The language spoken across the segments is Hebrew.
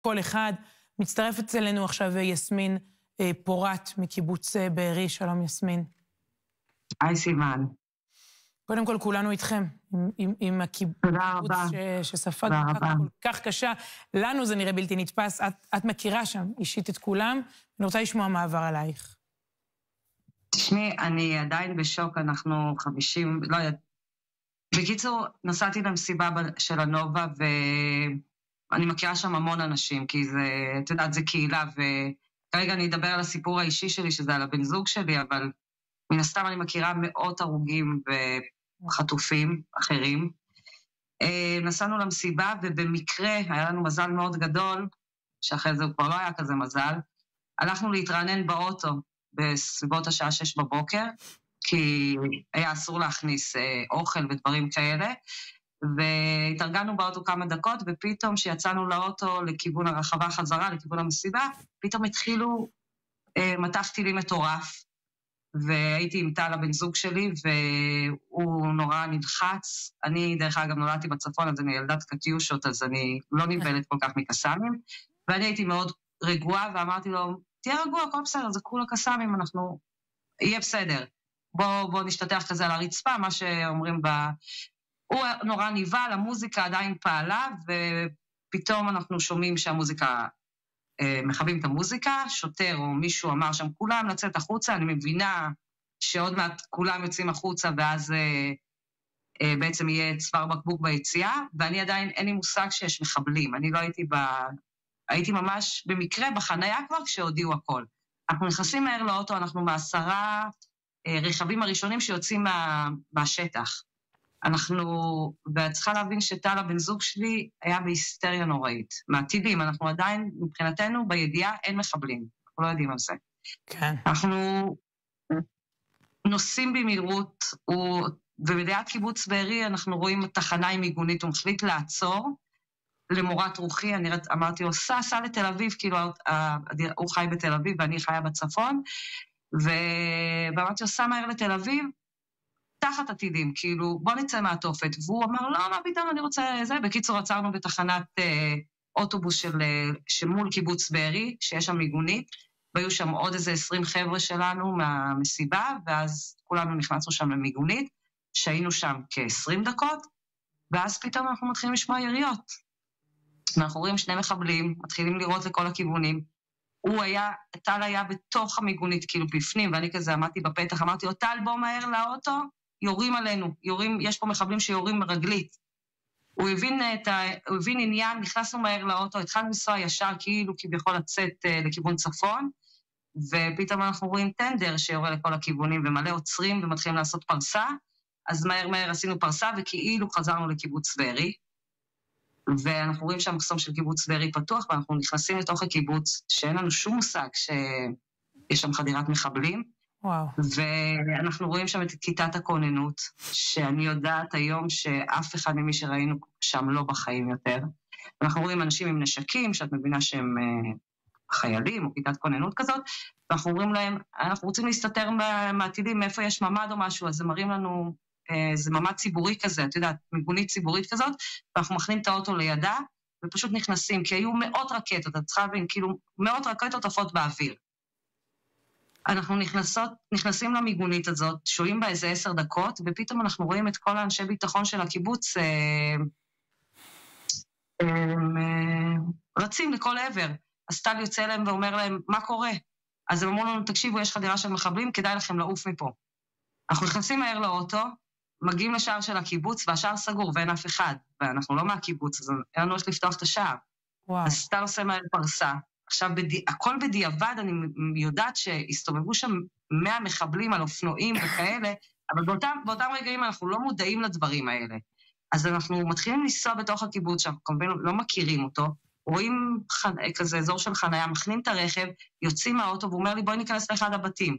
כל אחד. מצטרפת אלינו עכשיו יסמין פורת מקיבוץ בארי. שלום יסמין. היי סימן. קודם כל כולנו איתכם, עם הקיבוץ שספג מכה כל כך קשה. לנו זה נראה בלתי נתפס, את מכירה שם אישית את כולם, אני רוצה לשמוע מעבר עלייך. תשמעי, אני עדיין בשוק, אנחנו 50, לא יודעת. בקיצור, נסעתי למסיבה של הנובה, ואני מכירה שם המון אנשים, כי זה, את יודעת, זה קהילה, וכרגע אני אדבר על הסיפור האישי שלי, שזה על הבן זוג שלי, אבל מן הסתם אני מכירה מאות הרוגים וחטופים אחרים. נסענו למסיבה, ובמקרה היה לנו מזל מאוד גדול, שאחרי זה הוא כבר לא היה כזה מזל, הלכנו להתרענן באוטו בסביבות השעה 6 בבוקר, כי היה אסור להכניס אוכל ודברים כאלה, והתארגנו באוטו כמה דקות, ופתאום שיצאנו לאוטו לכיוון הרחבה חזרה, לכיוון המסיבה, פתאום התחילו מטח טילים מטורף, והייתי עם טל הבן זוג שלי, והוא נורא נלחץ. אני דרך אגב נולדתי בצפון, אז אני ילדת קטיושות, אז אני לא נבלת כל כך מקסמים, ואני הייתי מאוד רגועה, ואמרתי לו, תהיה רגוע, הכל בסדר, זה כולה קסמים, אנחנו, יהיה בסדר. בוא נשתתח כזה על הרצפה, מה שאומרים הוא נורא נבהל, המוזיקה עדיין פעלה, ופתאום אנחנו שומעים שהמוזיקה, מכבים את המוזיקה, שוטר או מישהו אמר שם, כולם לצאת החוצה, אני מבינה שעוד מעט כולם יוצאים החוצה, ואז בעצם יהיה צוואר בקבוק ביציאה, ואני עדיין, אין לי מושג שיש מחבלים, אני לא הייתי ממש במקרה בחנייה כבר כשהודיעו הכל. אנחנו נכנסים מהר לאוטו, אנחנו מעשרה רכבים הראשונים שיוצאים מהשטח. ואת צריכה להבין שטל הבן זוג שלי היה בהיסטריה נוראית. מהטילים, אנחנו עדיין, מבחינתנו, בידיעה אין מחבלים. אנחנו לא יודעים על זה. כן. אנחנו נוסעים במהירות, ובליד קיבוץ בארי אנחנו רואים תחנה עם מיגונית, הוא מחליט לעצור למורת רוחי, אני אמרתי לו, סע לתל אביב, כאילו הוא חי בתל אביב ואני חיה בצפון, ואמרתי לו, סע מהר לתל אביב, תחת עתידים, כאילו, בוא נצא מהתופת. והוא אמר, לא, מה פתאום, אני רוצה זה. בקיצור, עצרנו בתחנת אוטובוס שמול קיבוץ בארי, שיש שם מיגונית, והיו שם עוד איזה 20 חבר'ה שלנו מהמסיבה, ואז כולנו נכנסנו שם למיגונית, שהיינו שם כ-20 דקות, ואז פתאום אנחנו מתחילים לשמוע יריות. ואנחנו רואים שני מחבלים, מתחילים לראות לכל הכיוונים. טל היה בתוך המיגונית, כאילו בפנים, ואני כזה עמדתי בפתח, אמרתי לו, טל, בוא מהר לאוטו, יורים עלינו, יש פה מחבלים שיורים רגלית. הוא הבין עניין, נכנסנו מהר לאוטו, התחלנו לנסוע ישר, כאילו כביכול לצאת לכיוון צפון, ופתאום אנחנו רואים טנדר שיורה לכל הכיוונים, ומלא עוצרים ומתחילים לעשות פרסה, אז מהר עשינו פרסה, וכאילו חזרנו לקיבוץ בארי, ואנחנו רואים שהמחסום של קיבוץ בארי פתוח, ואנחנו נכנסים לתוך הקיבוץ, שאין לנו שום מושג שיש שם חדירת מחבלים, וואו. ואנחנו רואים שם את כיתת הכוננות, שאני יודעת היום שאף אחד ממי שראינו שם לא בחיים יותר. אנחנו רואים אנשים עם נשקים, שאת מבינה שהם חיילים, או כיתת כוננות כזאת, ואנחנו אומרים להם, אנחנו רוצים להסתתר מהעתידים, מאיפה יש ממד או משהו, אז זה מראים לנו, זה ממד ציבורי כזה, את יודעת, מיגונית ציבורית כזאת, ואנחנו מכנים את האוטו לידה, ופשוט נכנסים, כי היו מאות רקטות, את צריכה להבין, כאילו, מאות רקטות עפות באוויר. אנחנו נכנסים למיגונית הזאת, שוהים בה איזה 10 דקות, ופתאום אנחנו רואים את כל האנשי ביטחון של הקיבוץ, רצים לכל עבר. אז טל יוצא להם ואומר להם, מה קורה? אז הם אמרו לנו, תקשיבו, יש חדירה של מחבלים, כדאי לכם לעוף מפה. אנחנו נכנסים מהר לאוטו, מגיעים לשער של הקיבוץ, והשער סגור ואין אף אחד, ואנחנו לא מהקיבוץ, אז אין לנו איך לפתוח את השער. וואו. אז טל עושה מהר פרסה. עכשיו, הכל בדיעבד, אני יודעת שהסתובבו שם 100 מחבלים על אופנועים וכאלה, אבל באותם רגעים אנחנו לא מודעים לדברים האלה. אז אנחנו מתחילים לנסוע בתוך הקיבוץ, שאנחנו כמובן לא מכירים אותו, רואים כזה אזור של חנייה, מכנים את הרכב, יוצאים מהאוטו, והוא אומר לי, בואי ניכנס לאחד הבתים.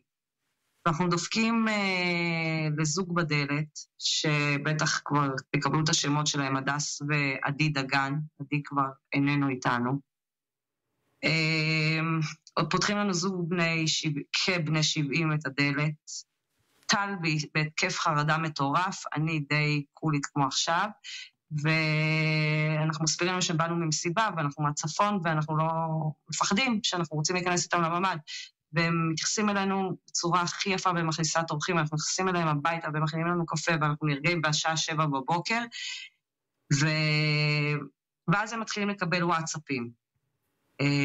ואנחנו דופקים לזוג בדלת, שבטח כבר תקבלו את השמות שלהם, הדס ועדי דגן, עדי כבר איננו איתנו. פותחים לנו זוג כבני 70 את הדלת, טל בהתקף חרדה מטורף, אני די קולית כמו עכשיו, ואנחנו מסבירים להם שבאנו ממסיבה, ואנחנו מהצפון, ואנחנו לא מפחדים שאנחנו רוצים להיכנס איתם לממ"ד. והם מתייחסים אלינו בצורה הכי יפה במכניסת אורחים, אנחנו נכנסים אליהם הביתה ומכינים לנו קפה, ואנחנו נרגעים בשעה 7 בבוקר, ואז הם מתחילים לקבל וואטסאפים,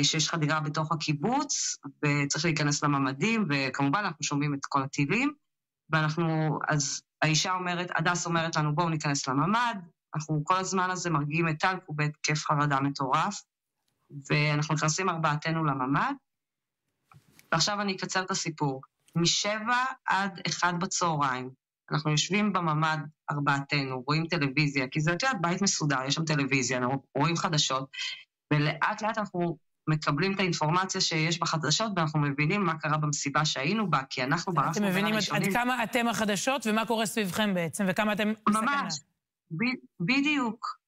שיש חדירה בתוך הקיבוץ, וצריך להיכנס לממדים, וכמובן אנחנו שומעים את כל הטילים, אז האישה אומרת, הדס אומרת לנו, בואו ניכנס לממד, אנחנו כל הזמן הזה מרגיעים את טל, הוא בהתקף חרדה מטורף, ואנחנו נכנסים 4 לממד, ועכשיו אני אקצר את הסיפור. 7 עד 1 בצהריים, אנחנו יושבים בממד 4, רואים טלוויזיה, כי זה בית מסודר, יש שם טלוויזיה, אנחנו רואים חדשות, ולאט לאט אנחנו מקבלים את האינפורמציה שיש בחדשות, ואנחנו מבינים מה קרה במסיבה שהיינו בה, כי אנחנו ברחנו בין הראשונים. אתם מבינים עד כמה אתם החדשות, ומה קורה סביבכם בעצם, וכמה אתם ממש, בדיוק.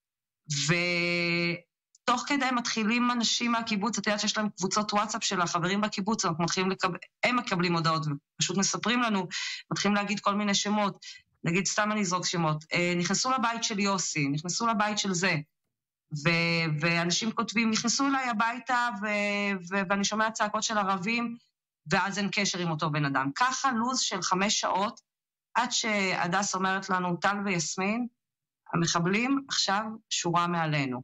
ותוך כדי מתחילים אנשים מהקיבוץ, את יודעת שיש להם קבוצות וואטסאפ של החברים בקיבוץ, הם מקבלים הודעות, ופשוט מספרים לנו, מתחילים להגיד כל מיני שמות, נגיד סתם אני אזרוק שמות, נכנסו לבית של יוסי, נכנסו לבית של זה, ואנשים כותבים, נכנסו אליי הביתה, ואני שומע צעקות של ערבים, ואז אין קשר עם אותו בן אדם. ככה לוז של 5 שעות, עד שהדס אומרת לנו, טל ויסמין, המחבלים עכשיו שורה מעלינו.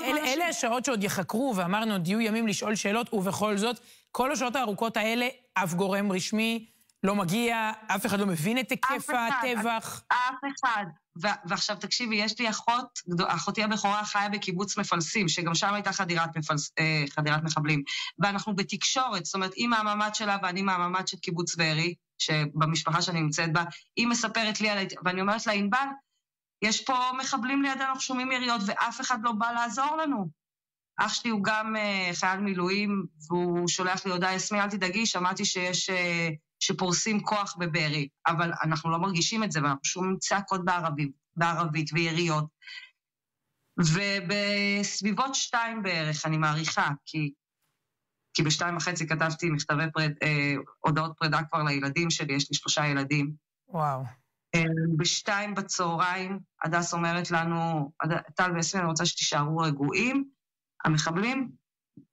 אלה השעות שעוד יחקרו, ואמרנו, עוד יהיו ימים לשאול שאלות, ובכל זאת, כל השעות הארוכות האלה, אף גורם רשמי לא מגיע, אף אחד לא מבין את היקף הטבח. אף אחד. ועכשיו תקשיבי, יש לי אחותי הבכורה חיה בקיבוץ מפלסים, שגם שם הייתה חדירת מחבלים, ואנחנו בתקשורת, זאת אומרת, היא מהממד שלה ואני מהממד של קיבוץ בארי, שבמשפחה שאני נמצאת בה, היא מספרת לי עליה, ואני אומרת לה, ענבל, יש פה מחבלים לידינו, אנחנו שומעים יריות, ואף אחד לא בא לעזור לנו. אח שלי הוא גם חייל מילואים, והוא שולח לי הודעה, יסמין, אל תדאגי, שמעתי שפורסים כוח בבארי, אבל אנחנו לא מרגישים את זה, ואנחנו שומעים צעקות בערבית ויריות. ובסביבות 2 בערך, אני מעריכה, כי ב2:30 כתבתי מכתבי הודעות פרידה כבר לילדים שלי, יש לי 3 ילדים. וואו. ב2 בצהריים, הדס אומרת לנו, טל ויסמין, אני רוצה שתישארו רגועים, המחבלים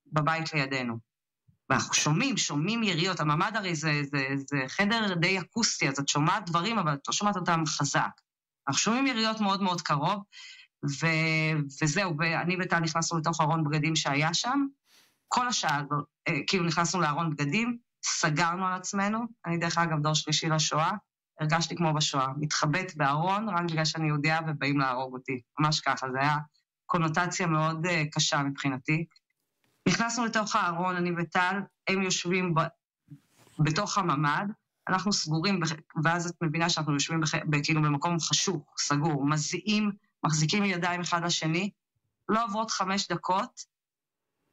בבית לידינו. ואנחנו שומעים יריות, הממד הרי זה חדר די אקוסטי, אז את שומעת דברים, אבל את לא שומעת אותם חזק. אנחנו שומעים יריות מאוד מאוד קרוב, וזהו, ואני וטל נכנסנו לתוך ארון בגדים שהיה שם, כל השעה הזאת, כאילו נכנסנו לארון בגדים, סגרנו על עצמנו, אני דרך אגב דור שלישי לשואה, הרגשתי כמו בשואה, מתחבאת בארון, רק בגלל שאני יהודיה ובאים להרוג אותי, ממש ככה, זה היה קונוטציה מאוד קשה מבחינתי. נכנסנו לתוך הארון, אני וטל, הם יושבים בתוך הממד, אנחנו סגורים, ואז את מבינה שאנחנו יושבים כאילו במקום חשוך, סגור, מזיעים, מחזיקים ידיים אחד לשני, לא עוברות 5 דקות,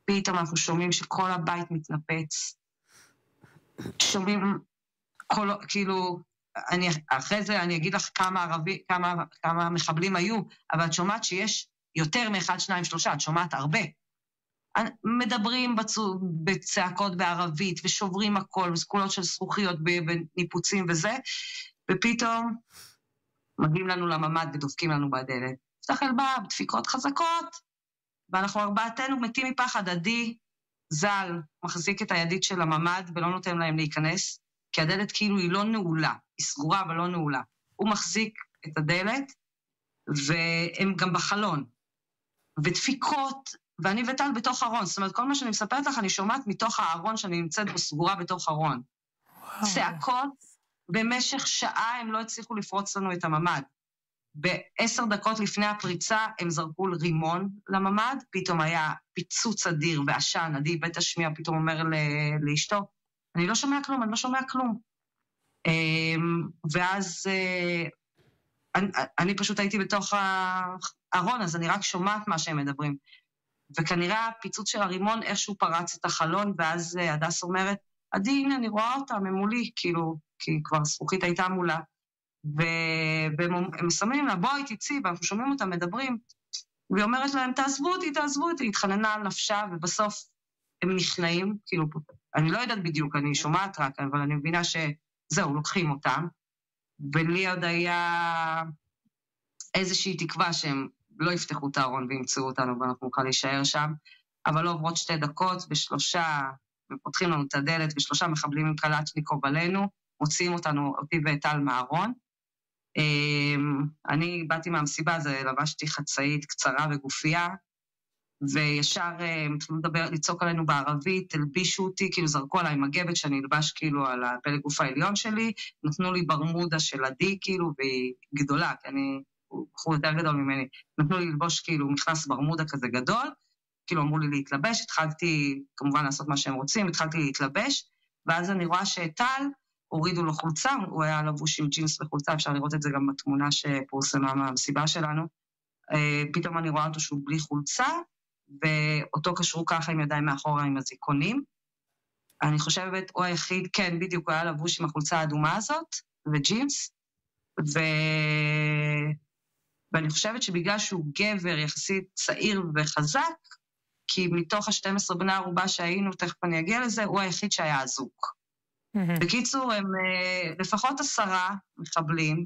פתאום אנחנו שומעים שכל הבית מתנפץ, שומעים, כאילו, אחרי זה אני אגיד לך כמה מחבלים היו, אבל את שומעת שיש יותר מ1, 2, 3, את שומעת הרבה. מדברים בצעקות בערבית, ושוברים הכל, וסקולות של זכוכיות בניפוצים וזה, ופתאום מגיעים לנו לממד ודופקים לנו בדלת. פתח אלבב, דפיקות חזקות, ואנחנו 4 מתים מפחד. עדי ז"ל מחזיק את הידית של הממד, ולא נותן להם להיכנס, כי הדלת כאילו היא לא נעולה, היא סגורה אבל לא נעולה. הוא מחזיק את הדלת, והם גם בחלון. ודפיקות, ואני וטל בתוך ארון, זאת אומרת, כל מה שאני מספרת לך, אני שומעת מתוך הארון שאני נמצאת בו סגורה בתוך ארון. צעקות, במשך שעה הם לא הצליחו לפרוץ לנו את הממד. ב10 דקות לפני הפריצה, הם זרקו רימון לממד, פתאום היה פיצוץ אדיר ועשן, עדי בית השמיע פתאום אומר לאשתו, אני לא שומע כלום. ואז אני פשוט הייתי בתוך הארון, אז אני רק שומעת מה שהם מדברים. וכנראה הפיצוץ של הרימון איכשהו פרץ את החלון, ואז הדס אומרת, עדי, הנה, אני רואה אותם, הם מולי, כאילו, כי כבר זכוכית הייתה מולה. והם שמים לה, בואי תצאי, ואנחנו שומעים אותם מדברים, והיא אומרת להם, תעזבו אותי, היא התחננה על נפשה, ובסוף הם נכנעים, כאילו, אני לא יודעת בדיוק, אני שומעת רק, אבל אני מבינה שזהו, לוקחים אותם, ולי עוד היה איזושהי תקווה שהם לא יפתחו את הארון וימצאו אותנו ואנחנו נוכל להישאר שם, אבל לא עוברות 2 דקות, ושלושה, ופותחים לנו את הדלת, ושלושה מחבלים עם קלצ'ניקוב עלינו, מוציאים אותי וטל מהארון. אני באתי מהמסיבה, אז לבשתי חצאית קצרה וגופייה, וישר התחילו לצעוק עלינו בערבית, תלבישו אותי, כאילו זרקו עליי מגבת שאני אלבש כאילו על הפלג גוף העליון שלי, נתנו לי ברמודה של עדי כאילו, והיא גדולה, כי הוא בחור יותר גדול ממני, נתנו לי ללבוש כאילו מכנס ברמודה כזה גדול, כאילו אמרו לי להתלבש, התחלתי כמובן לעשות מה שהם רוצים, התחלתי להתלבש, ואז אני רואה שטל, הורידו לו חולצה, הוא היה לבוש עם ג'ינס וחולצה, אפשר לראות את זה גם בתמונה שפורסמה מהמסיבה שלנו, פתאום אני רואה אותו שהוא בלי חולצה, ואותו קשרו ככה עם ידיים מאחורה עם הזיקונים. אני חושבת, הוא היחיד, כן, בדיוק הוא היה לבוש עם החולצה האדומה הזאת, וג'ינס, ואני חושבת שבגלל שהוא גבר יחסית צעיר וחזק, כי מתוך ה-12 בני ערובה שהיינו, תכף אני אגיע לזה, הוא היחיד שהיה אזוק. בקיצור, הם לפחות 10 מחבלים,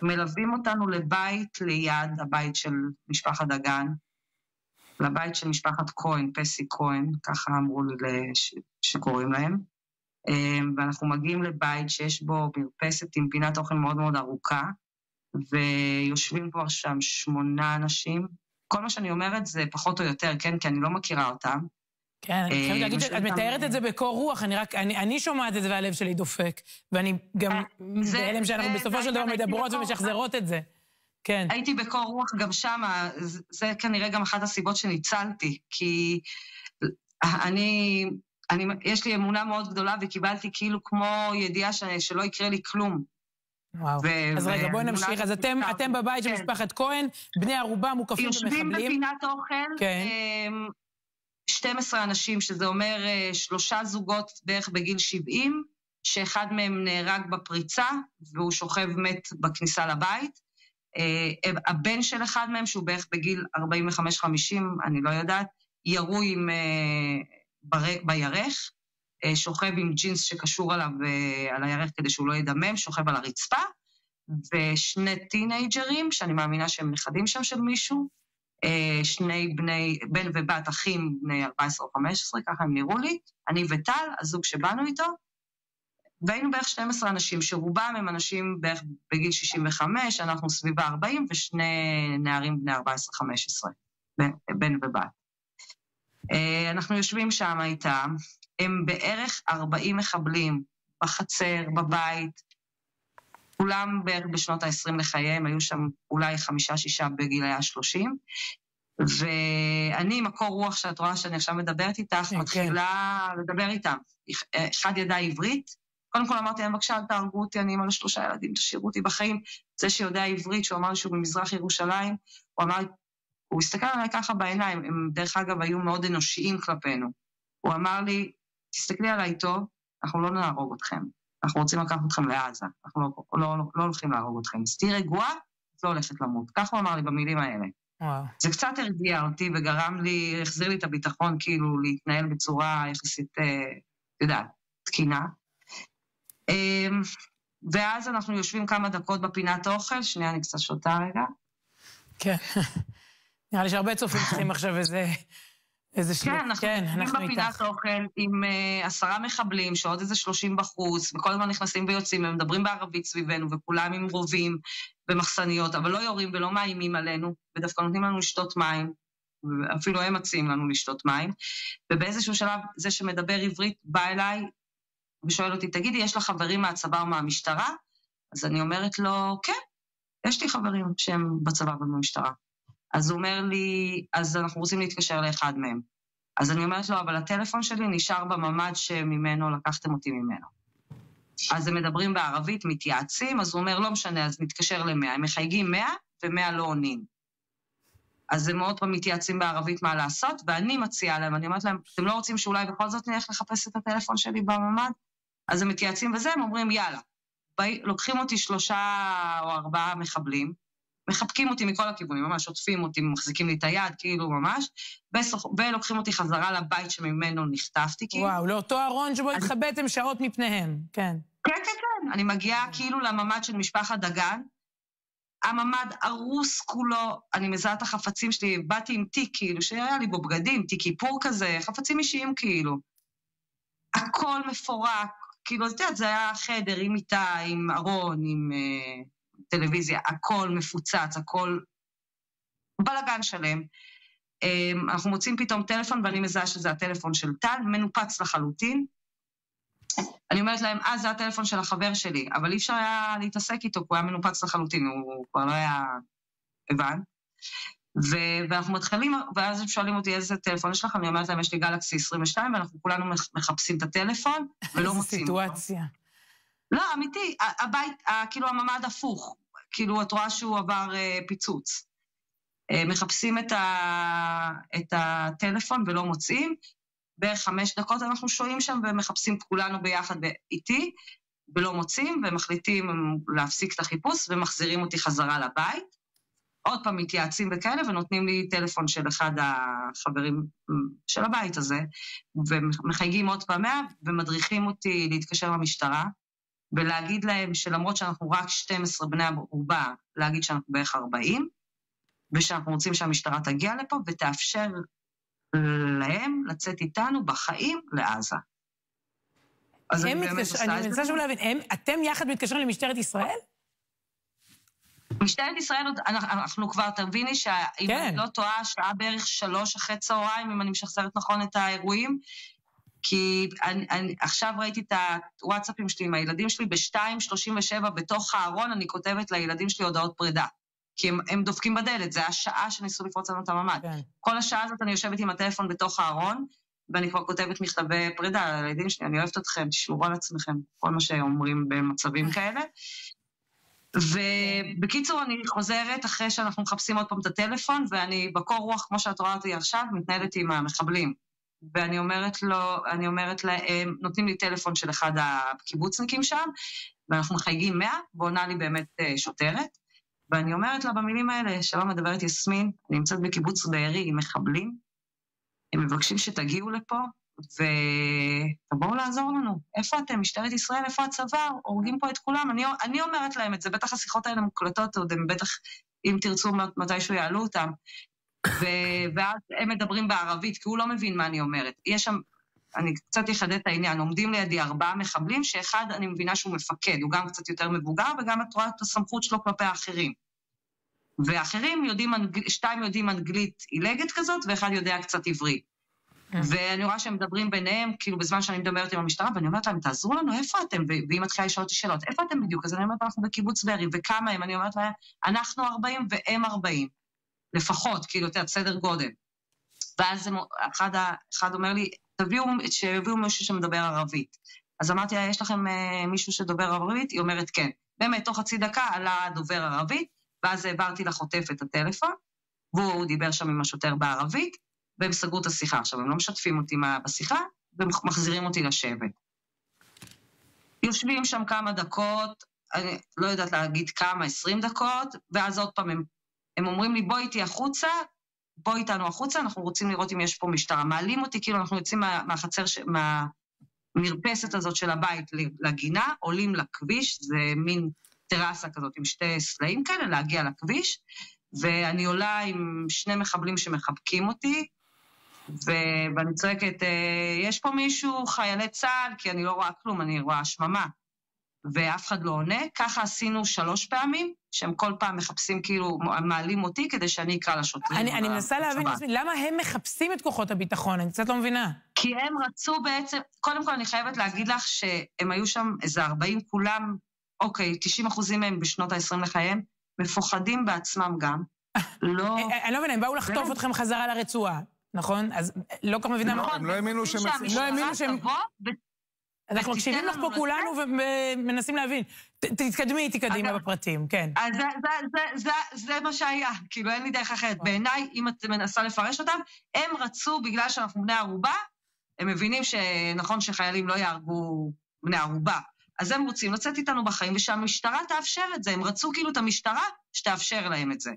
מלווים אותנו לבית ליד, הבית של משפחת דגן, לבית של משפחת כהן, פסי כהן, ככה אמרו לי שקוראים להם, ואנחנו מגיעים לבית שיש בו מרפסת עם פינת אוכל מאוד מאוד ארוכה, ויושבים כבר שם 8 אנשים. כל מה שאני אומרת זה פחות או יותר, כן, כי אני לא מכירה אותם. כן, אני חייבת להגיד שאת מתארת את זה בקור רוח, אני שומעת את זה והלב שלי דופק, ואני גם בהלם שאנחנו בסופו של דבר מדברות ומשחזרות את זה. כן. הייתי בקור רוח גם שם, זה כנראה גם אחת הסיבות שניצלתי, כי יש לי אמונה מאוד גדולה וקיבלתי כאילו כמו ידיעה שלא יקרה לי כלום. וואו. אז רגע, בואי נמשיך. אז אתם בבית של משפחת כהן, בני ערובה מוקפים ומחבלים. יושבים בפינת אוכל, 12 אנשים, שזה אומר 3 זוגות בערך בגיל 70, שאחד מהם נהרג בפריצה, והוא שוכב מת בכניסה לבית. הבן של אחד מהם, שהוא בערך בגיל 45-50, אני לא יודעת, ירוי בירך, שוכב עם ג'ינס שקשור עליו על הירך כדי שהוא לא ידמם, שוכב על הרצפה, ו2 טינאג'רים, שאני מאמינה שהם נכדים שם של מישהו, 2 בן ובת אחים בני 14 או 15, ככה הם נראו לי, אני וטל, הזוג שבאנו איתו, והיינו בערך 12 אנשים, שרובם הם אנשים בערך בגיל 65, אנחנו סביבה 40, ו2 נערים בני 14-15, בן ובת. אנחנו יושבים שם איתם, הם בערך 40 מחבלים, בחצר, בבית, כולם בערך בשנות ה-20 לחייהם, היו שם אולי 5-6 בגיל היה 30, ואני עם הקור רוח שאת רואה שאני עכשיו מדברת איתך, מתחילה לדבר איתם. אחד ידע עברית, קודם כל אמרתי, בבקשה, אל תהרגו אותי, אני אמא ל3 ילדים, תשאירו אותי בחיים. זה שיודע עברית, שהוא אמר שהוא במזרח ירושלים, הוא הסתכל עליי ככה בעיניים, הם דרך אגב היו מאוד אנושיים כלפינו. הוא אמר לי, תסתכלי עליי טוב, אנחנו לא נהרוג אתכם, אנחנו רוצים לקחת אתכם לעזה, אנחנו לא הולכים להרוג אתכם, אז תהי רגועה, את לא הולכת למות. כך הוא אמר לי במילים האלה. זה קצת הרגיע אותי וגרם לי, החזיר לי את הביטחון, כאילו להתנהל בצורה יחסית, תקינה. ואז אנחנו יושבים כמה דקות בפינת האוכל, שנייה, אני קצת שותה רגע. כן, נראה לי שהרבה צופים צריכים עכשיו איזה שלוק. כן, אנחנו יושבים בפינת האוכל עם 10 מחבלים, שעוד איזה 30 בחוץ, וכל הזמן נכנסים ויוצאים, הם מדברים בערבית סביבנו, וכולם עם רובים ומחסניות, אבל לא יורים ולא מאיימים עלינו, ודווקא נותנים לנו לשתות מים, אפילו הם מציעים לנו לשתות מים, ובאיזשהו שלב, זה שמדבר עברית בא אליי, ושואל אותי, תגידי, יש לך חברים מהצבא או מהמשטרה? אז אני אומרת לו, כן, יש לי חברים שהם בצבא ובמשטרה. אז הוא אומר לי, אז אנחנו רוצים להתקשר לאחד מהם. אז אני אומרת לו, אבל הטלפון שלי נשאר בממד שממנו לקחתם אותי ממנו. אז הם מדברים בערבית, מתייעצים, אז הוא אומר, לא משנה, אז נתקשר ל100. הם מחייגים 100 ו100 לא עונים. אז הם מאוד פעם מתייעצים בערבית מה לעשות, ואני מציעה להם, אני אומרת להם, אתם לא רוצים שאולי בכל זאת נלך לחפש את הטלפון שלי בממד? אז הם מתייעצים וזה, הם אומרים, יאללה. לוקחים אותי 3 או 4 מחבלים, מחבקים אותי מכל הכיוונים, ממש עוטפים אותי, מחזיקים לי את היד, כאילו ממש, ולוקחים אותי חזרה לבית שממנו נכתבתי, כאילו. וואו, לאותו ארון שבו התחבאתם שעות מפניהם, כן. כן, כן, כן. אני מגיעה כאילו לממד של משפחת דגן, הממד ארוס כולו, אני מזהה את החפצים שלי, באתי עם תיק כאילו, שהיה לי בו בגדים, תיק איפור כזה, חפצים אישיים כאילו. הכל מפורק, כאילו, את יודעת, זה היה חדר עם מיטה, עם ארון, עם טלוויזיה, הכל מפוצץ, הכל בלגן שלם. אנחנו מוצאים פתאום טלפון, ואני מזהה שזה הטלפון של טל, מנופץ לחלוטין. אני אומרת להם, זה הטלפון של החבר שלי, אבל אי אפשר היה להתעסק איתו, הוא היה מנופץ לחלוטין, הוא כבר לא היה הבן. ואנחנו מתחילים, ואז הם שואלים אותי איזה טלפון יש לך, אני אומרת להם, יש לי גלקסי 22, ואנחנו כולנו מחפשים את הטלפון, ולא מוצאים אותו. איזה סיטואציה. לא, אמיתי, הבית, כאילו הממד הפוך, כאילו את רואה שהוא עבר פיצוץ. מחפשים את הטלפון ולא מוצאים, בערך 5 דקות אנחנו שוהים שם ומחפשים כולנו ביחד איתי, ולא מוצאים, ומחליטים להפסיק את החיפוש, ומחזירים אותי חזרה לבית. עוד פעם מתייעצים בכאלה, ונותנים לי טלפון של אחד החברים של הבית הזה, ומחייגים עוד פעם ומדריכים אותי להתקשר למשטרה, ולהגיד להם שלמרות שאנחנו רק 12 בני ערובה, להגיד שאנחנו בערך 40, ושאנחנו רוצים שהמשטרה תגיע לפה, ותאפשר להם לצאת איתנו בחיים לעזה. אני מנסה שוב להבין, אתם יחד מתקשרים למשטרת ישראל? משטרת ישראל, אנחנו כבר תביני שאם אני לא טועה, שעה בערך 3 אחרי צהריים, אם אני משחזרת נכון את האירועים, כי עכשיו ראיתי את הוואטסאפים שלי עם הילדים שלי, ב-2:37 בתוך הארון, אני כותבת לילדים שלי הודעות פרידה. כי הם דופקים בדלת, זה השעה שניסו לפרוץ לנו את הממד. כל השעה הזאת אני יושבת עם הטלפון בתוך הארון, ואני כבר כותבת מכתבי פרידה לילדים שלי, אני אוהבת אתכם, תשמרו על עצמכם, כל מה שאומרים במצבים כאלה. ובקיצור אני חוזרת אחרי שאנחנו מחפשים עוד פעם את הטלפון, ואני בקור רוח, כמו שאת רואה אותי עכשיו, מתנהלת עם המחבלים. ואני אומרת להם, נותנים לי טלפון של אחד הקיבוצניקים שם, ואנחנו מחייגים 100, ועונה לי באמת שוטרת, ואני אומרת לה במילים האלה, שלום, מדברת יסמין, אני נמצאת בקיבוץ בארי עם מחבלים, הם מבקשים שתגיעו לפה, ותבואו לעזור לנו. איפה אתם? משטרת ישראל, איפה הצבא? הורגים פה את כולם. אני אומרת להם את זה, בטח השיחות האלה מוקלטות, עוד הם בטח, אם תרצו מתישהו יעלו אותם. ואז הם מדברים בערבית, כי הוא לא מבין מה אני אומרת. יש שם, אני קצת אחדד את העניין, עומדים לידי 4 מחבלים, שאחד אני מבינה שהוא מפקד, הוא גם קצת יותר מבוגר, וגם את רואה את הסמכות שלו כלפי האחרים. ואחרים יודעים, 2 יודעים אנגלית עילגת כזאת, ואחד יודע קצת עברית. ואני רואה שהם מדברים ביניהם, כאילו בזמן שאני מדברת עם המשטרה, ואני אומרת להם, תעזרו לנו, איפה אתם? והיא מתחילה לשאול אותי שאלות, איפה אתם בדיוק? אז אני אומרת, אנחנו בקיבוץ בארי, וכמה הם? אני אומרת להם, אנחנו 40 והם 40. לפחות, כאילו, סדר גודל. ואז אחד אומר לי, שיביאו מישהו שמדבר ערבית. אז אמרתי, יש לכם מישהו שדובר ערבית? היא אומרת, כן. באמת, תוך חצי דקה עלה דובר ערבית, ואז העברתי לחוטף את הטלפון, והוא דיבר שם עם השוטר בערבית, והם סגרו את השיחה. עכשיו, הם לא משתפים אותי בשיחה, ומחזירים אותי לשבת. יושבים שם כמה דקות, אני לא יודעת להגיד כמה, 20 דקות, ואז עוד פעם הם אומרים לי, בוא איתי החוצה, בוא איתנו החוצה, אנחנו רוצים לראות אם יש פה משטרה. מעלים אותי, כאילו אנחנו יוצאים מהחצר, מהמרפסת הזאת של הבית לגינה, עולים לכביש, זה מין טרסה כזאת עם 2 סלעים כאלה, להגיע לכביש, ואני עולה עם 2 מחבלים שמחבקים אותי, ואני צועקת, יש פה מישהו, חיילי צה"ל, כי אני לא רואה כלום, אני רואה שממה, ואף אחד לא עונה. ככה עשינו 3 פעמים, שהם כל פעם מחפשים, כאילו, מעלים אותי, כדי שאני אקרא לשוטרים. אני מנסה להבין, למה הם מחפשים את כוחות הביטחון? אני קצת לא מבינה. כי הם רצו בעצם, קודם כל אני חייבת להגיד לך, שהם היו שם איזה 40 כולם, אוקיי, 90% מהם בשנות ה-20 לחייהם, מפוחדים בעצמם גם. לא... אני לא מבינה, הם באו לחטוף אתכם חזרה לרצועה. נכון? אז לא כל כך מבינה... נכון, הם לא האמינו שהם... לא האמינו שהם... אנחנו מקשיבים לך פה כולנו ומנסים להבין. תתקדמי בפרטים, כן. אז זה מה שהיה, כאילו אין לי דרך אחרת. בעיניי, אם את מנסה לפרש אותם, הם רצו, בגלל שאנחנו בני ערובה, הם מבינים שנכון שחיילים לא יהרגו בני ערובה. אז הם רוצים לצאת איתנו בחיים, ושהמשטרה תאפשר את זה. הם רצו כאילו את המשטרה שתאפשר להם את זה.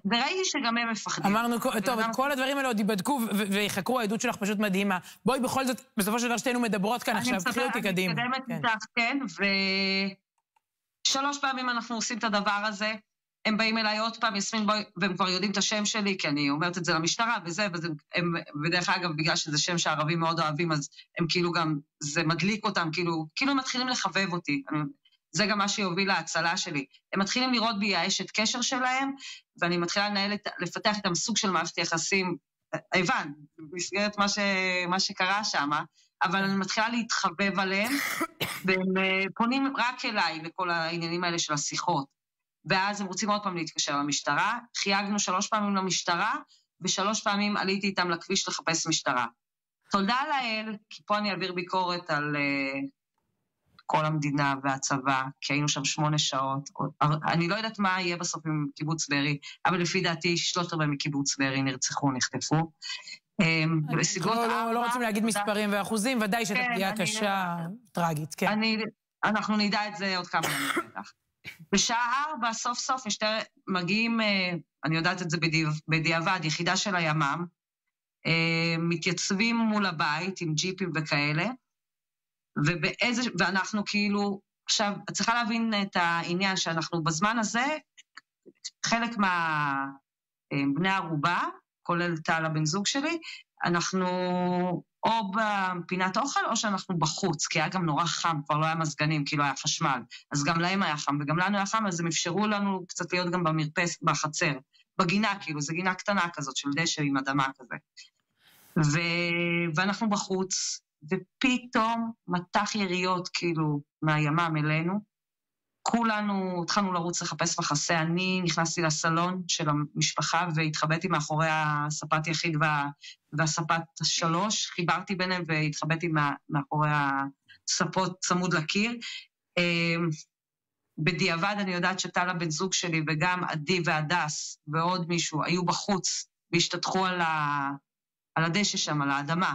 וראיתי שגם הם מפחדים. אמרנו, טוב, כל הדברים האלה עוד ייבדקו ויחקרו, העדות שלך פשוט מדהימה. בואי בכל זאת, בסופו של דבר שתינו מדברות כאן עכשיו, תחילו אותי קדימה. אני מתקדמת איתך, כן, ו3 פעמים אנחנו עושים את הדבר הזה, הם באים אליי עוד פעם, יסמין בואי, והם כבר יודעים את השם שלי, כי אני אומרת את זה למשטרה, ודרך אגב, בגלל שזה שם שהערבים מאוד אוהבים, אז הם כאילו גם, זה מדליק אותם, כאילו הם מתחילים לחבב אותי. זה גם מה שיוביל להצלה שלי. הם מתחילים לראות בי האשת קשר שלהם, ואני מתחילה לפתח איתם סוג של מערכת יחסים, איוון, במסגרת מה שקרה שם, אבל אני מתחילה להתחבב עליהם, והם פונים רק אליי לכל העניינים האלה של השיחות. ואז הם רוצים עוד פעם להתקשר למשטרה, חייגנו 3 פעמים למשטרה, ו3 פעמים עליתי איתם לכביש לחפש משטרה. תודה לאל, כי פה אני אעביר ביקורת על כל המדינה והצבא, כי היינו שם 8 שעות. אני לא יודעת מה יהיה בסוף עם קיבוץ בארי, אבל לפי דעתי 3/4 מקיבוץ בארי נרצחו, נחטפו. לא רוצים להגיד מספרים ואחוזים, ודאי שאת פגיעה קשה, טרגית, כן. אנחנו נדע את זה עוד כמה ימים בטח. בשעה 4, סוף סוף, מגיעים, אני יודעת את זה בדיעבד, יחידה של הימ"מ, מתייצבים מול הבית עם ג'יפים וכאלה, ואנחנו כאילו, עכשיו, את צריכה להבין את העניין שאנחנו בזמן הזה, חלק מהבני ערובה, כולל טל הבן זוג שלי, אנחנו או בפינת אוכל או שאנחנו בחוץ, כי היה גם נורא חם, כבר לא היה מזגנים, כי לא היה חשמל, אז גם להם היה חם וגם לנו היה חם, אז הם אפשרו לנו קצת להיות גם במרפס, בחצר, בגינה כאילו, זו גינה קטנה כזאת של דשא עם אדמה כזה. ואנחנו בחוץ, ופתאום מתח יריות כאילו מהימ"מ אלינו, כולנו התחלנו לרוץ לחפש מחסה, אני נכנסתי לסלון של המשפחה והתחבאתי מאחורי הספת יחיד והספת 3, חיברתי ביניהם והתחבאתי מאחורי הספות צמוד לקיר. בדיעבד אני יודעת שטל הבן זוג שלי וגם עדי והדס ועוד מישהו היו בחוץ והשתתחו על הדשא שם, על האדמה,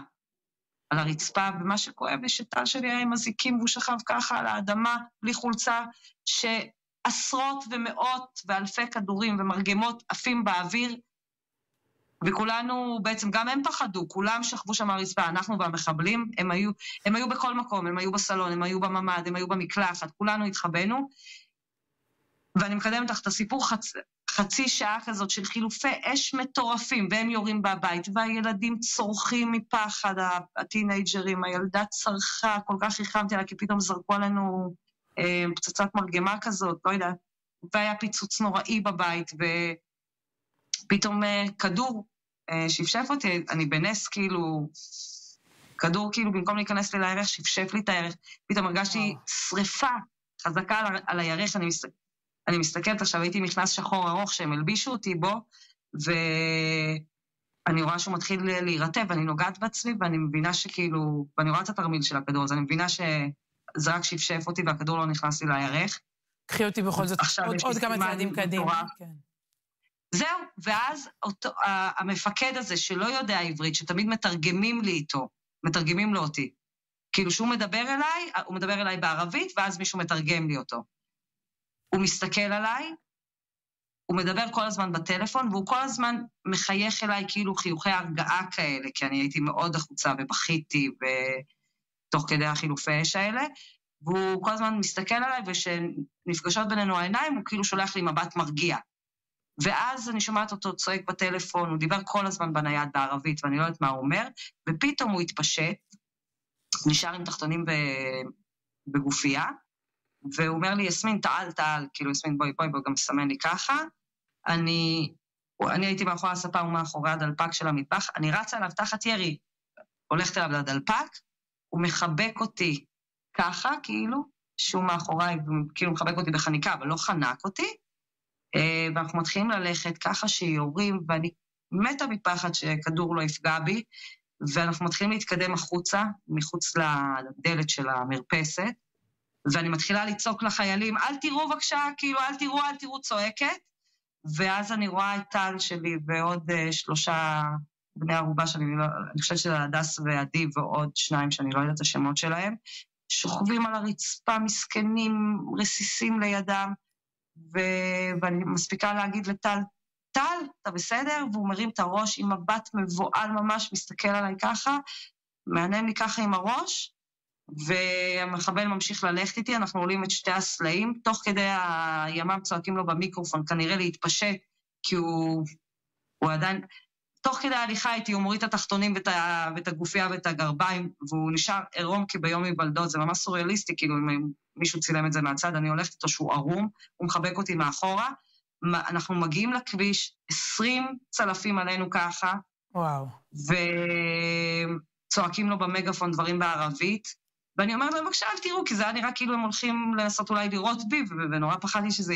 על הרצפה, ומה שכואב לי שטל שלי היה עם הזיקים, והוא שכב ככה על האדמה, בלי חולצה, שעשרות ומאות ואלפי כדורים ומרגמות עפים באוויר, וכולנו בעצם, גם הם פחדו, כולם שכבו שם על הרצפה, אנחנו והמחבלים, הם היו בכל מקום, הם היו בסלון, הם היו בממד, הם היו במקלחת, כולנו התחבאנו, ואני מקדמת לך את הסיפור חצי שעה כזאת של חילופי אש מטורפים, והם יורים בבית, והילדים צורכים מפחד, הטינאג'רים, הילדה צרכה, כל כך ריחמתי לה, כי פתאום זרקו עלינו פצצת מרגמה כזאת, לא יודעת, והיה פיצוץ נוראי בבית, ופתאום כדור שפשף אותי, אני בנס כאילו, כדור כאילו במקום להיכנס לי לירך, שפשף לי את הירך, פתאום הרגשתי שריפה חזקה על הירך, אני מסתכלת עכשיו, הייתי מכנס שחור ארוך שהם הלבישו אותי בו, ואני רואה שהוא מתחיל להירטב, ואני נוגעת בעצמי, ואני מבינה שכאילו, ואני רואה את התרמיל של הכדור, אז אני מבינה שזה רק שפשף אותי, והכדור לא נכנס לי לירך. קחי אותי בכל זאת, עוד כמה צעדים קדימה. זהו, ואז המפקד הזה שלא יודע עברית, שתמיד מתרגמים לי איתו, מתרגמים לו אותי. כאילו שהוא מדבר אליי, הוא מדבר אליי בערבית, ואז מישהו מתרגם לי אותו. הוא מסתכל עליי, הוא מדבר כל הזמן בטלפון, והוא כל הזמן מחייך אליי כאילו חיוכי הרגעה כאלה, כי אני הייתי מאוד החוצה ובכיתי, תוך כדי החילופי אש האלה, והוא כל הזמן מסתכל עליי, ושנפגשות בינינו העיניים, הוא כאילו שולח לי מבט מרגיע. ואז אני שומעת אותו צועק בטלפון, הוא דיבר כל הזמן בנייד בערבית, ואני לא יודעת מה הוא אומר, ופתאום הוא התפשט, נשאר עם תחתונים בגופייה, והוא אומר לי, יסמין, תעל, כאילו יסמין, בואי, גם מסמן לי ככה, אני הייתי מאחורי הספה ומאחורי הדלפק של המטבח, אני רצה עליו תחת ירי, הולכת אליו לדלפק, הוא מחבק אותי ככה, כאילו, שהוא מאחוריי, כאילו מחבק אותי בחניקה, אבל לא חנק אותי, ואנחנו מתחילים ללכת ככה שיורים, ואני מתה מפחד שכדור לא יפגע בי, ואנחנו מתחילים להתקדם החוצה, מחוץ לדלת של המרפסת, ואני מתחילה לצעוק לחיילים, אל תראו בבקשה, כאילו, אל תראו, צועקת, ואז אני רואה את טל שלי ועוד 3 בני ערובה, אני חושבת שזה הדס ועדי ועוד 2 שאני לא יודעת את השמות שלהם, שוכבים על הרצפה, מסכנים, רסיסים לידם, ואני מספיקה להגיד לטל, טל, אתה בסדר? והוא מרים את הראש עם מבט מבועל ממש, מסתכל עליי ככה, מעניין לי ככה עם הראש, והמחבל ממשיך ללכת איתי, אנחנו עולים את שתי הסלעים, תוך כדי הימ"מ צועקים לו במיקרופון, כנראה להתפשט, כי הוא עדיין, תוך כדי ההליכה איתי, הוא מוריד את התחתונים ואת הגופיה ואת הגרביים, והוא נשאר עירום כביום מבלדות, זה ממש סוריאליסטי, כאילו אם מישהו צילם את זה מהצד, אני הולכת איתו שהוא ערום, הוא מחבק אותי מאחורה, אנחנו מגיעים לכביש, 20 צלפים עלינו ככה, וואו. וצועקים לו במגפון דברים בערבית, ואני אומרת להם, בבקשה, אל תראו, כי זה היה נראה כאילו הם הולכים לנסות אולי לראות בי, ונורא פחדתי שזה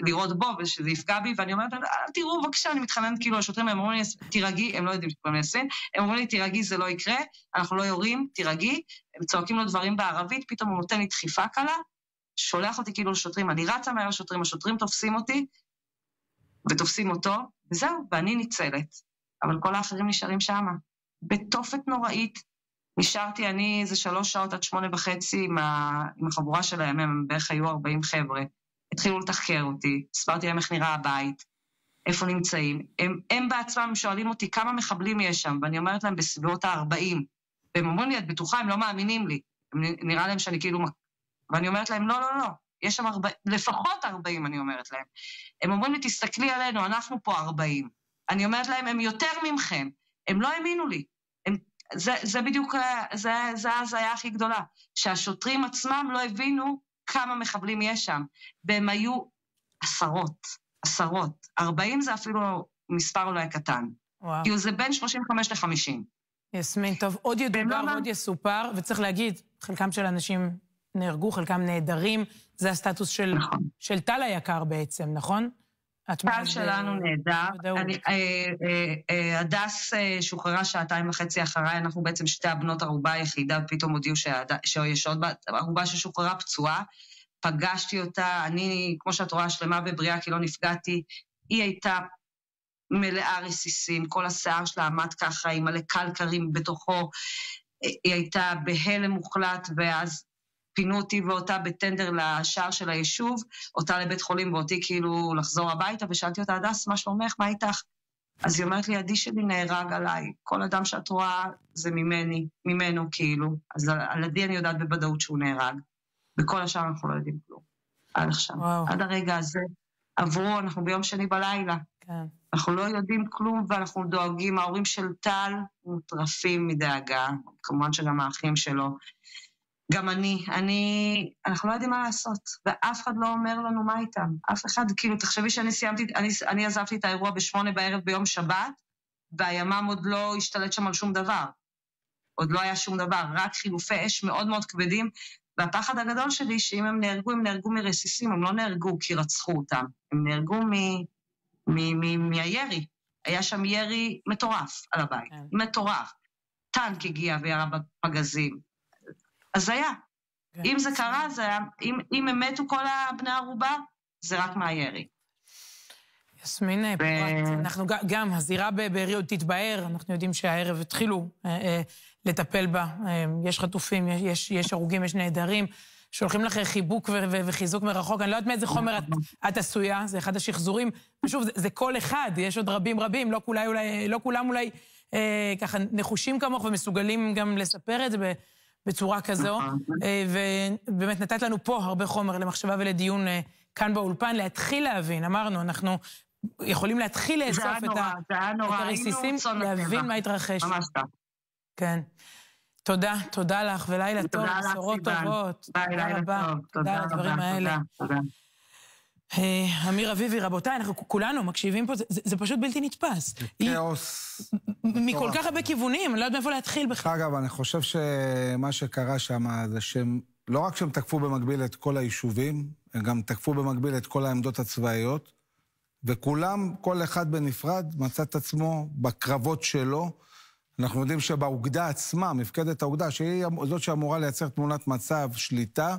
לראות בו ושזה יפגע בי, ואני אומרת, אל תראו, בבקשה, אני מתחננת כאילו לשוטרים, הם אומרים לי, תירגעי, הם לא יודעים שקוראים לי יסמין, הם אומרים לי, תירגעי, זה לא יקרה, אנחנו לא יורים, תירגעי, הם צועקים לו דברים בערבית, פתאום הוא נותן לי דחיפה קלה, שולח אותי כאילו לשוטרים, אני רצה מהר לשוטרים, השוטרים תופסים אותי, ותופסים אותו, וזהו, ואני ניצלת. אבל כל האחרים נשארים שם. בתופת נוראית, נשארתי אני איזה 3 שעות עד 8:30 עם החבורה שלהם, הם בערך היו 40 חבר'ה. התחילו לתחקר אותי, הסברתי להם איך נראה הבית, איפה נמצאים. הם בעצמם שואלים אותי כמה מחבלים יש שם, ואני אומרת להם בסביבות ה-40. והם אומרים לי, את בטוחה, הם לא מאמינים לי. נראה להם שאני כאילו... ואני אומרת להם, לא, לא, לא. יש שם 40, לפחות 40, אני אומרת להם. הם אומרים לי, תסתכלי עלינו, אנחנו פה 40. אני אומרת להם, הם יותר ממכם. הם לא האמינו לי. זה בדיוק, זה ההזיה הכי גדולה. שהשוטרים עצמם לא הבינו כמה מחבלים יש שם. והם היו עשרות. 40 זה אפילו מספר אולי קטן. וואו. כי זה בין 35 ל-50. יסמין, טוב, עוד ידובר ועוד יסופר, וצריך להגיד, חלקם של אנשים נהרגו, חלקם נהדרים, זה הסטטוס של טל היקר בעצם, נכון? טל שלנו נהדר. הדס שוחררה 2.5 אחריי, אנחנו בעצם שתי הבנות ערובה היחידה, פתאום הודיעו שיש עוד ערובה ששוחררה פצועה, פגשתי אותה, אני, כמו שאת רואה, שלמה בבריאה, כי לא נפגעתי, היא הייתה מלאה רסיסים, כל השיער שלה עמד ככה, עם מלא קלקרים בתוכו, היא הייתה בהלם מוחלט, ואז פינו אותי ואותה בטנדר לשער של היישוב, אותה לבית חולים ואותי כאילו לחזור הביתה, ושאלתי אותה, הדס, מה שלומך, מה איתך? אז היא אומרת לי, עדי שלי נהרג עליי, כל אדם שאת רואה זה ממנו כאילו, אז על עדי אני יודעת בוודאות שהוא נהרג, בכל השאר אנחנו לא יודעים כלום, עד עכשיו, עד הרגע הזה, עברו, אנחנו ביום שני בלילה, כן. אנחנו לא יודעים כלום ואנחנו דואגים, ההורים של טל מוטרפים מדאגה, כמובן שגם האחים שלו, גם אנחנו לא יודעים מה לעשות, ואף אחד לא אומר לנו מה איתם, אף אחד, כאילו, תחשבי אני עזבתי את האירוע ב8 בערב ביום שבת, והימ"מ עוד לא השתלט שם על שום דבר, עוד לא היה שום דבר, רק חילופי אש מאוד מאוד כבדים, והפחד הגדול שלי שאם הם נהרגו מרסיסים, הם לא נהרגו כי רצחו אותם, הם נהרגו מהירי, היה שם ירי מטורף על הבית, מטורף, טנק הגיע וירה בפגזים, אז היה. אם זה קרה, זה היה, אם הם מתו כל הבני ערובה, זה רק מהירי. יסמין, אנחנו גם, הזירה בבארי עוד תתבהר, אנחנו יודעים שהערב התחילו לטפל בה, יש חטופים, יש הרוגים, יש נהדרים, שולחים לך חיבוק וחיזוק מרחוק, אני לא יודעת מאיזה חומר את עשויה, זה אחד השחזורים, ושוב, זה כל אחד, יש עוד רבים, לא כולם אולי ככה נחושים כמוך ומסוגלים גם לספר את זה בצורה כזו, ובאמת נתת לנו פה הרבה חומר למחשבה ולדיון כאן באולפן, להתחיל להבין, אמרנו, אנחנו יכולים להתחיל לאסוף את הרסיסים, להבין מה התרחש. ממש טוב. כן. תודה לך, ולילה טוב, בשורות טובות. תודה רבה, תודה על הדברים האלה. אמיר אביבי, רבותיי, אנחנו כולנו מקשיבים פה, זה פשוט בלתי נתפס. זה כאוס. מכל כך הרבה כיוונים, אני לא יודעת מאיפה להתחיל בכלל. אגב, אני חושב שמה שקרה שם זה שהם, לא רק שהם תקפו במקביל את כל היישובים, הם גם תקפו במקביל את כל העמדות הצבאיות, וכולם, כל אחד בנפרד, מצא את עצמו בקרבות שלו. אנחנו יודעים שבאוגדה עצמה, מפקדת האוגדה, שהיא זאת שאמורה לייצר תמונת מצב, שליטה,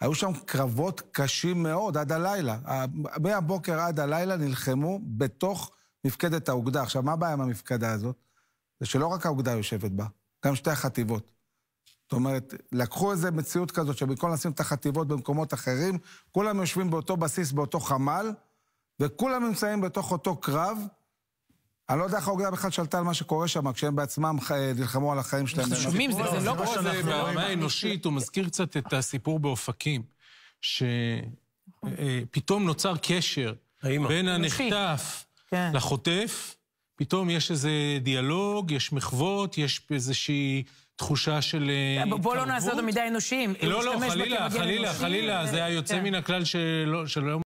היו שם קרבות קשים מאוד עד הלילה. מהבוקר עד הלילה נלחמו בתוך מפקדת האוגדה. עכשיו, מה הבעיה עם המפקדה הזאת? זה שלא רק האוגדה יושבת בה, גם שתי החטיבות. זאת אומרת, לקחו איזו מציאות כזאת שבכל נשים את החטיבות במקומות אחרים, כולם יושבים באותו בסיס, באותו חמל, וכולם נמצאים בתוך אותו קרב, אני לא יודע איך האוגדה בכלל שלטה על מה שקורה שם, כשהם בעצמם נלחמו על החיים שלהם. שומעים, זה לא קשור. ברמה האנושית, הוא מזכיר קצת את הסיפור באופקים, שפתאום נוצר קשר בין הנחטף לחוטף, פתאום יש איזה דיאלוג, יש מחוות, יש איזושהי תחושה של... בוא לא נעשה אותו מדי אנושיים. לא, חלילה, זה היוצא מן הכלל שלא...